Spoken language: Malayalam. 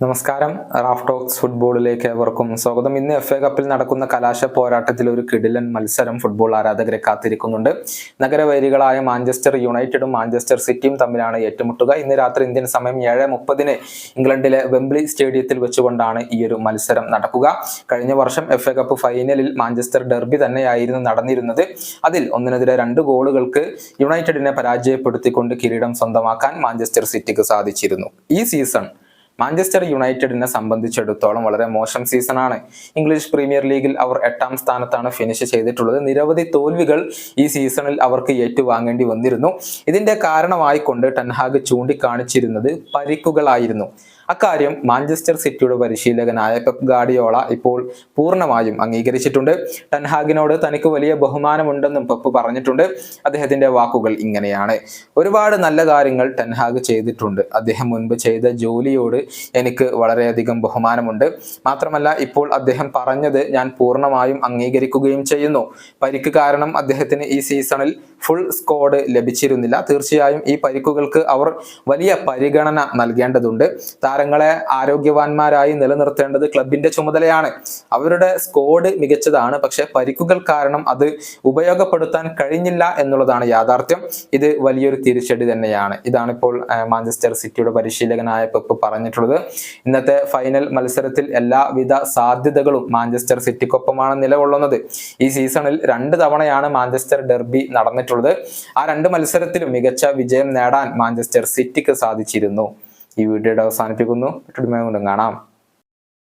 നമസ്കാരം. റാഫ് ടോക്സ് ഫുട്ബോളിലേക്ക് ഏവർക്കും സ്വാഗതം. ഇന്ന് FA കപ്പിൽ നടക്കുന്ന കലാശ പോരാട്ടത്തിൽ ഒരു കിടിലൻ മത്സരം ഫുട്ബോൾ ആരാധകരെ കാത്തിരിക്കുന്നുണ്ട്. നഗരവൈരികളായ മാഞ്ചസ്റ്റർ യുണൈറ്റഡും മാഞ്ചസ്റ്റർ സിറ്റിയും തമ്മിലാണ് ഏറ്റുമുട്ടുക. ഇന്ന് രാത്രി ഇന്ത്യൻ സമയം 7:30 ഇംഗ്ലണ്ടിലെ വെംബ്ലി സ്റ്റേഡിയത്തിൽ വെച്ചുകൊണ്ടാണ് ഈ ഒരു മത്സരം നടക്കുക. കഴിഞ്ഞ വർഷം FA കപ്പ് ഫൈനലിൽ മാഞ്ചസ്റ്റർ ഡെർബി തന്നെയായിരുന്നു നടന്നിരുന്നത്. അതിൽ 1-2 ഗോളുകൾക്ക് യുണൈറ്റഡിനെ പരാജയപ്പെടുത്തിക്കൊണ്ട് കിരീടം സ്വന്തമാക്കാൻ മാഞ്ചസ്റ്റർ സിറ്റിക്ക് സാധിച്ചിരുന്നു. ഈ സീസൺ മാഞ്ചസ്റ്റർ യുണൈറ്റഡിനെ സംബന്ധിച്ചിടത്തോളം വളരെ മോശം സീസണാണ്. ഇംഗ്ലീഷ് പ്രീമിയർ ലീഗിൽ അവർ 8ാം സ്ഥാനത്താണ് ഫിനിഷ് ചെയ്തിട്ടുള്ളത്. നിരവധി തോൽവികൾ ഈ സീസണിൽ അവർക്ക് ഏറ്റുവാങ്ങേണ്ടി വന്നിരുന്നു. ഇതിന്റെ കാരണമായിക്കൊണ്ട് ടെൻ ഹാഗ് ചൂണ്ടിക്കാണിച്ചിരുന്നത് പരിക്കുകളായിരുന്നു. അക്കാര്യം മാഞ്ചസ്റ്റർ സിറ്റിയുടെ പരിശീലകനായ പെപ് ഗാർഡിയോള ഇപ്പോൾ പൂർണ്ണമായും അംഗീകരിച്ചിട്ടുണ്ട്. ടെൻ ഹാഗിനോട് തനിക്ക് വലിയ ബഹുമാനമുണ്ടെന്നും പെപ്പ് പറഞ്ഞിട്ടുണ്ട്. അദ്ദേഹത്തിന്റെ വാക്കുകൾ ഇങ്ങനെയാണ്: ഒരുപാട് നല്ല കാര്യങ്ങൾ ടെൻ ഹാഗ് ചെയ്തിട്ടുണ്ട്. അദ്ദേഹം മുൻപ് ചെയ്ത ജോലിയോട് എനിക്ക് വളരെയധികം ബഹുമാനമുണ്ട്. മാത്രമല്ല, ഇപ്പോൾ അദ്ദേഹം പറഞ്ഞത് ഞാൻ പൂർണ്ണമായും അംഗീകരിക്കുകയും ചെയ്യുന്നു. പരിക്ക് കാരണം അദ്ദേഹത്തിന് ഈ സീസണിൽ ഫുൾ സ്ക്വാഡ് ലഭിച്ചിരുന്നില്ല. തീർച്ചയായും ഈ പരിക്കുകൾക്ക് അവർ വലിയ പരിഗണന നൽകേണ്ടതുണ്ട്. താരങ്ങളെ ആരോഗ്യവാന്മാരായി നിലനിർത്തേണ്ടത് ക്ലബിന്റെ ചുമതലയാണ്. അവരുടെ സ്ക്വാഡ് മികച്ചതാണ്, പക്ഷെ പരിക്കുകൾ കാരണം അത് ഉപയോഗപ്പെടുത്താൻ കഴിഞ്ഞില്ല എന്നുള്ളതാണ് യാഥാർത്ഥ്യം. ഇത് വലിയൊരു തിരിച്ചടി തന്നെയാണ്. ഇതാണിപ്പോൾ മാഞ്ചസ്റ്റർ സിറ്റിയുടെ പരിശീലകനായ പെപ്പ് പറഞ്ഞിട്ടുള്ളത്. ഇന്നത്തെ ഫൈനൽ മത്സരത്തിൽ എല്ലാവിധ സാധ്യതകളും മാഞ്ചസ്റ്റർ സിറ്റിക്കൊപ്പമാണ് നിലകൊള്ളുന്നത്. ഈ സീസണിൽ 2 തവണയാണ് മാഞ്ചസ്റ്റർ ഡെർബി നടന്നിട്ടുള്ളത്. ആ 2 മത്സരത്തിലും മികച്ച വിജയം നേടാൻ മാഞ്ചസ്റ്റർ സിറ്റിക്ക് സാധിച്ചിരുന്നു. ഈ വീഡിയോയുടെ അവസാനിപ്പിക്കുന്നു. കാണാം.